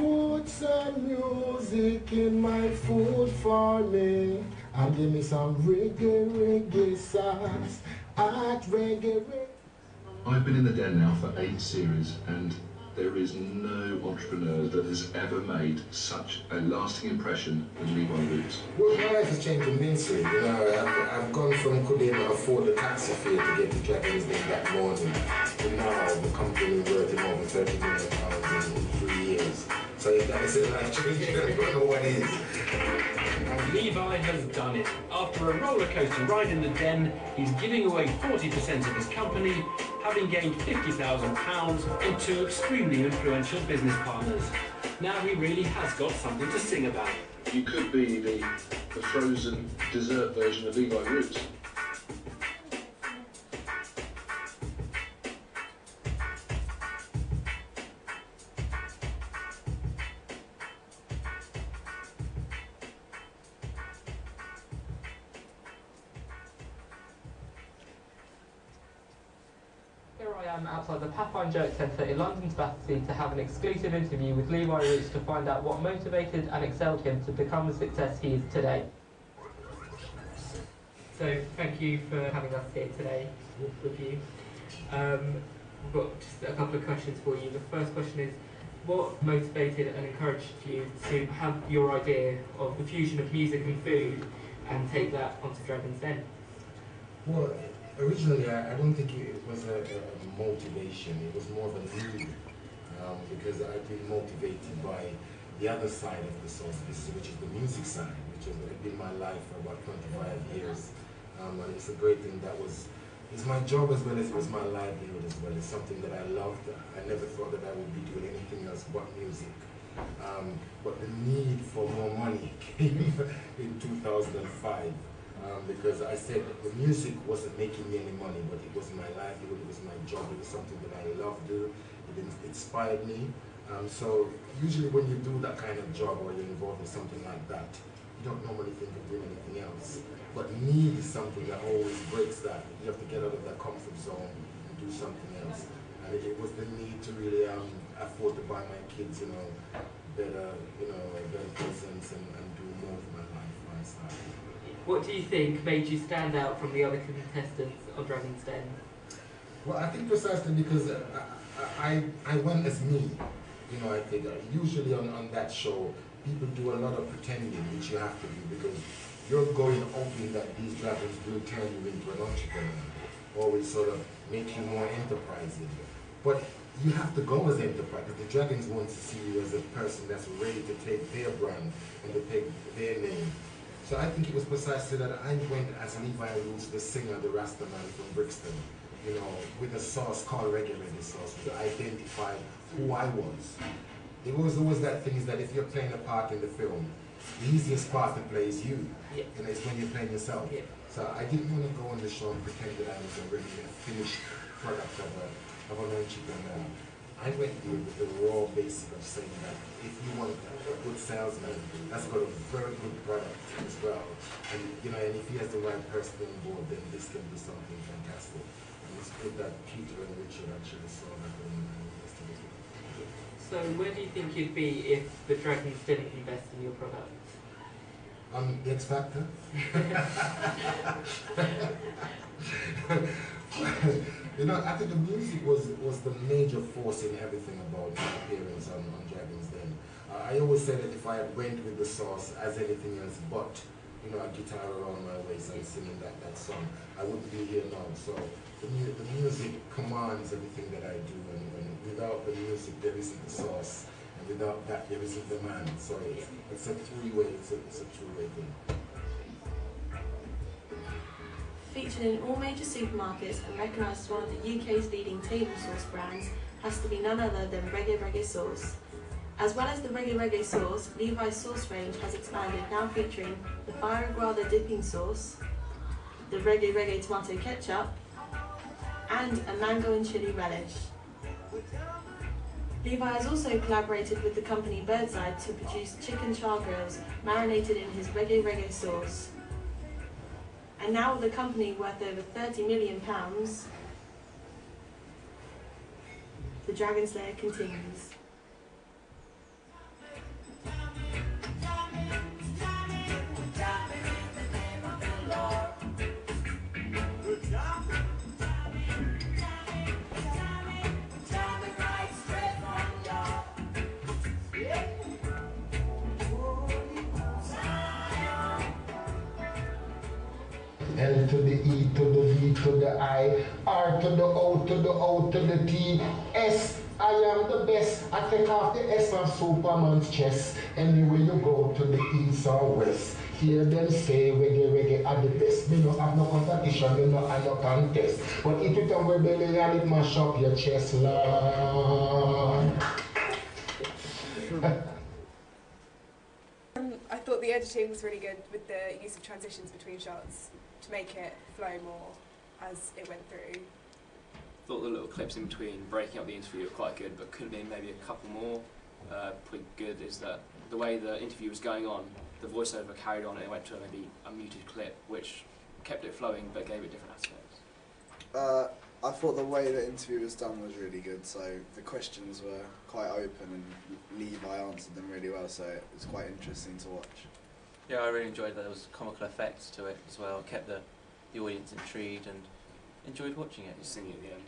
Put some music in my food for me, and give me some reggae songs. At reggae. I've been in the Den now for 8 series, and there is no entrepreneur that has ever made such a lasting impression than Levi Roots. Well, my life has changed immensely. You know, I've gone from couldn't afford the taxi fare to get to Dragon's Den that morning to now the company worth over £30 million in 3 years. So if that isn't life changing, I don't know what is. Levi has done it. After a rollercoaster ride in the Den, he's giving away 40% of his company, having gained £50,000 and 2 extremely influential business partners. Now he really has got something to sing about. You could be the frozen dessert version of Levi Roots. Here I am outside the Pathfinder Joke Centre in London's Battersea to have an exclusive interview with Levi Roots to find out what motivated and excelled him to become the success he is today. So thank you for having us here today with you. We've got just a couple of questions for you. The first question is, what motivated and encouraged you to have your idea of the fusion of music and food and take that onto Dragon's Den? Well, originally, I don't think it was a motivation. It was more of a need, because I've been motivated by the other side of the sauce business, which is the music side, which has been my life for about 25 years. And it's a great thing it's my job as well as it was my livelihood as well. It's something that I loved. I never thought that I would be doing anything else but music. But the need for more money came in 2005. Because I said the music wasn't making me any money, but it was my livelihood, it was my job, it was something that I loved doing, it inspired me. So usually when you do that kind of job or you're involved in something like that, you don't normally think of doing anything else. But need is something that always breaks that. You have to get out of that comfort zone and do something else. And it was the need to really afford to buy my kids, better presents and do more for my life, my style. What do you think made you stand out from the other contestants on Dragon's Den? Well, I think precisely because I went as me. I think usually on that show, people do a lot of pretending, which you have to do because you're going hoping that these dragons will turn you into an entrepreneur, or will sort of make you more enterprising. But you have to go as enterprise, because the dragons want to see you as a person that's ready to take their brand and to take their name. So I think it was precisely that I went as Levi Roots, the singer, the Rasta man from Brixton, with a sauce called reggae sauce, to identify who I was. It was always that thing is that if you're playing a part in the film, the easiest part to play is you. Yeah. And it's when you're playing yourself. Yeah. So I didn't want to go on the show and pretend that I was already a finished product of an entrepreneur. I went with the raw basic of saying that if you want a good salesman, that's got a very good product as well. And and if he has the right person on board, then this can be something fantastic. And it's good that Peter and Richard actually saw that yesterday. So where do you think you'd be if the Dragons didn't invest in your product? The X Factor. I think the music was the major force in everything about my appearance on Dragon's Den. I always said that if I went with the sauce as anything else but, a guitar around my waist and singing that song, I wouldn't be here now. So the music commands everything that I do, and without the music there isn't the sauce, and without that there isn't the man. So it's a three-way, it's a two-way thing. Featured in all major supermarkets and recognised as one of the UK's leading table sauce brands, has to be none other than Reggae Sauce. As well as the Reggae Sauce, Levi's sauce range has expanded, now featuring the Fire Aguada dipping sauce, the Reggae tomato ketchup, and a mango and chilli relish. Levi has also collaborated with the company Birdside to produce chicken char grills marinated in his Reggae sauce. And now with a company worth over £30 million, the Dragon's Lair continues. to the E to the V to the I, R to the O to the O to the T, S. I am the best. I take off the S of Superman's chest. Anyway you go to the east or west, hear them say reggae are the best. Me no have no competition, me no have no contest. But if it a rebellion, it mash up your chest, Lord. I thought the editing was really good with the use of transitions between shots to make it flow more as it went through. I thought the little clips in between breaking up the interview were quite good, but could have been maybe a couple more. Pretty good is that the way the interview was going on, the voiceover carried on and it went to maybe a muted clip, which kept it flowing but gave it different aspects. I thought the way the interview was done was really good, so the questions were quite open and Levi answered them really well, so it was quite interesting to watch. Yeah, I really enjoyed that. There was comical effects to it as well, kept the audience intrigued and enjoyed watching it. Singing at the end.